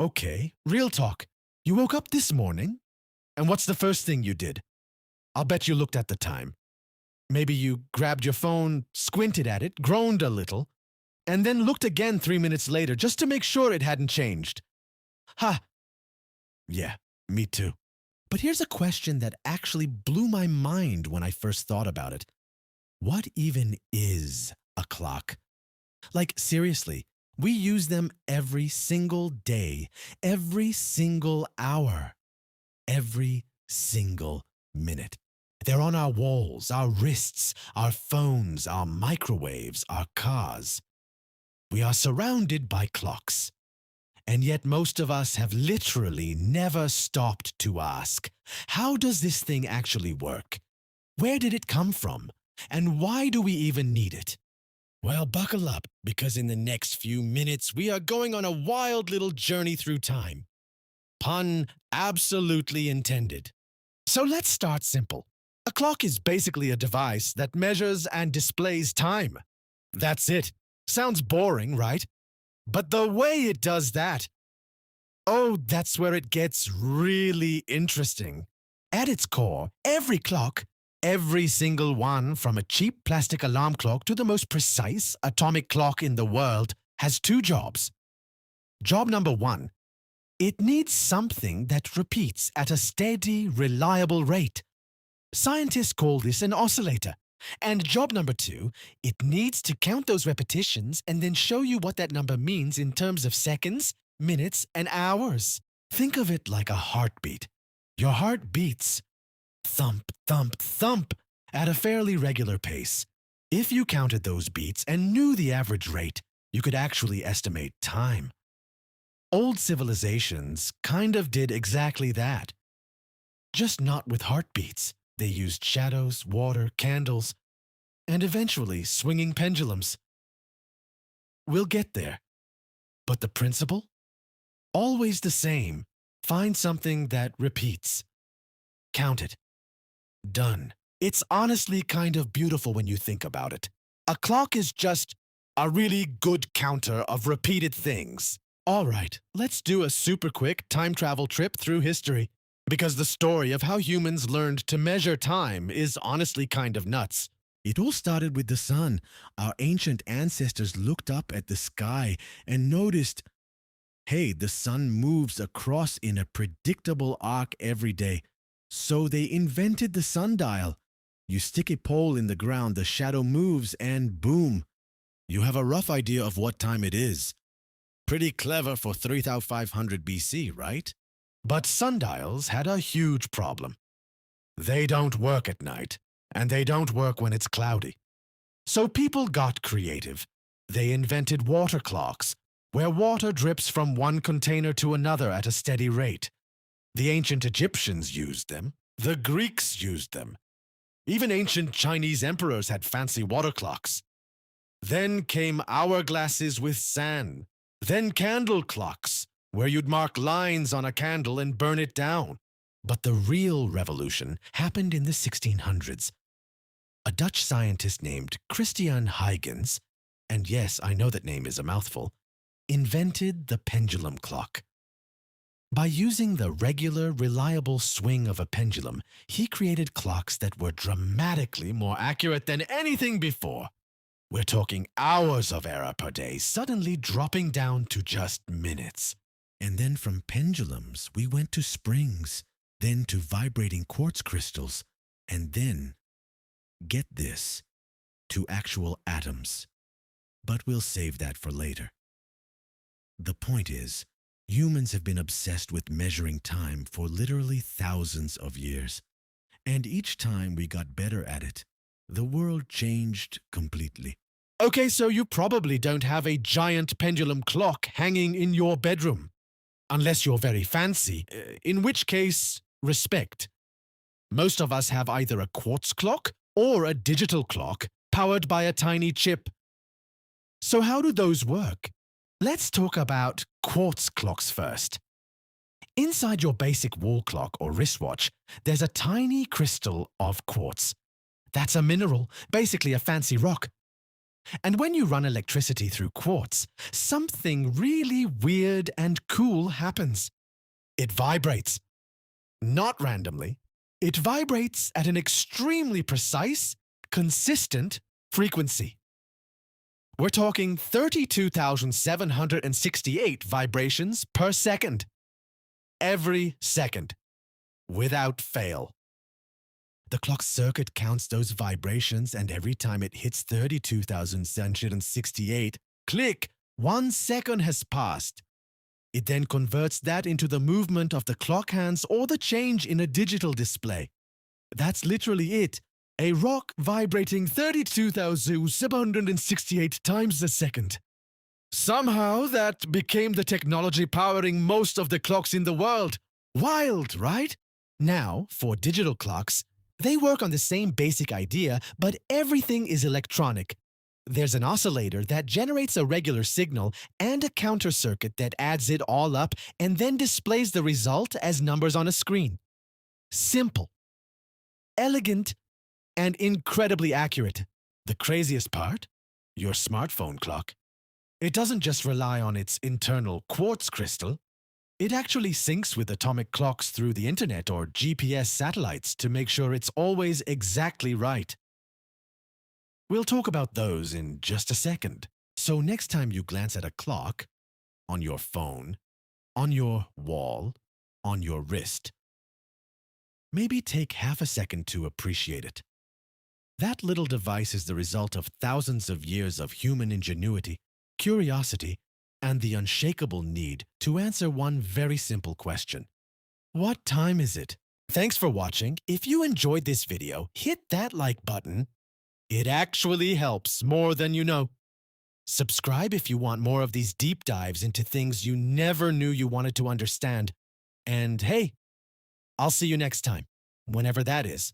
Okay, real talk. You woke up this morning, and what's the first thing you did? I'll bet you looked at the time. Maybe you grabbed your phone, squinted at it, groaned a little, and then looked again 3 minutes later just to make sure it hadn't changed. Ha! Yeah, me too. But here's a question that actually blew my mind when I first thought about it. What even is a clock? Like, seriously, we use them every single day, every single hour, every single minute. They're on our walls, our wrists, our phones, our microwaves, our cars. We are surrounded by clocks. And yet most of us have literally never stopped to ask, how does this thing actually work? Where did it come from? And why do we even need it? Well, buckle up, because in the next few minutes we are going on a wild little journey through time. Pun absolutely intended. So let's start simple. A clock is basically a device that measures and displays time. That's it. Sounds boring, right? But the way it does that, oh, that's where it gets really interesting. At its core, every clock, every single one, from a cheap plastic alarm clock to the most precise atomic clock in the world, has two jobs. Job number one, it needs something that repeats at a steady, reliable rate. Scientists call this an oscillator. And job number two, it needs to count those repetitions and then show you what that number means in terms of seconds, minutes, and hours. Think of it like a heartbeat. Your heart beats thump, thump, thump at a fairly regular pace. If you counted those beats and knew the average rate, you could actually estimate time. Old civilizations kind of did exactly that. Just not with heartbeats. They used shadows, water, candles, and eventually swinging pendulums. We'll get there. But the principle? Always the same. Find something that repeats. Count it. Done. It's honestly kind of beautiful when you think about it. A clock is just a really good counter of repeated things. All right, let's do a super quick time travel trip through history. Because the story of how humans learned to measure time is honestly kind of nuts. It all started with the sun. Our ancient ancestors looked up at the sky and noticed, hey, the sun moves across in a predictable arc every day. So they invented the sundial. You stick a pole in the ground, the shadow moves, and boom, you have a rough idea of what time it is. Pretty clever for 3500 BC, right? But sundials had a huge problem. They don't work at night, and they don't work when it's cloudy. So people got creative. They invented water clocks, where water drips from one container to another at a steady rate. The ancient Egyptians used them. The Greeks used them. Even ancient Chinese emperors had fancy water clocks. Then came hourglasses with sand. Then candle clocks, where you'd mark lines on a candle and burn it down. But the real revolution happened in the 1600s. A Dutch scientist named Christian Huygens, and yes, I know that name is a mouthful, invented the pendulum clock. By using the regular, reliable swing of a pendulum, he created clocks that were dramatically more accurate than anything before. We're talking hours of error per day, suddenly dropping down to just minutes. And then from pendulums, we went to springs, then to vibrating quartz crystals, and then, get this, to actual atoms. But we'll save that for later. The point is, humans have been obsessed with measuring time for literally thousands of years. And each time we got better at it, the world changed completely. Okay, so you probably don't have a giant pendulum clock hanging in your bedroom. Unless you're very fancy, in which case, respect. Most of us have either a quartz clock or a digital clock powered by a tiny chip. So how do those work? Let's talk about quartz clocks first. Inside your basic wall clock or wristwatch, there's a tiny crystal of quartz. That's a mineral, basically a fancy rock. And when you run electricity through quartz, something really weird and cool happens. It vibrates. Not randomly. It vibrates at an extremely precise, consistent frequency. We're talking 32,768 vibrations per second. Every second. Without fail. The clock circuit counts those vibrations, and every time it hits 32,768, click, 1 second has passed. It then converts that into the movement of the clock hands or the change in a digital display. That's literally it. A rock vibrating 32,768 times a second. Somehow that became the technology powering most of the clocks in the world. Wild, right? Now, for digital clocks, they work on the same basic idea, but everything is electronic. There's an oscillator that generates a regular signal and a counter circuit that adds it all up and then displays the result as numbers on a screen. Simple, elegant, and incredibly accurate. The craziest part? Your smartphone clock. It doesn't just rely on its internal quartz crystal. It actually syncs with atomic clocks through the internet or GPS satellites to make sure it's always exactly right. We'll talk about those in just a second. So next time you glance at a clock, on your phone, on your wall, on your wrist, maybe take half a second to appreciate it. That little device is the result of thousands of years of human ingenuity, curiosity, and the unshakable need to answer one very simple question. What time is it? Thanks for watching. If you enjoyed this video, hit that like button. It actually helps more than you know. Subscribe if you want more of these deep dives into things you never knew you wanted to understand. And hey, I'll see you next time, whenever that is.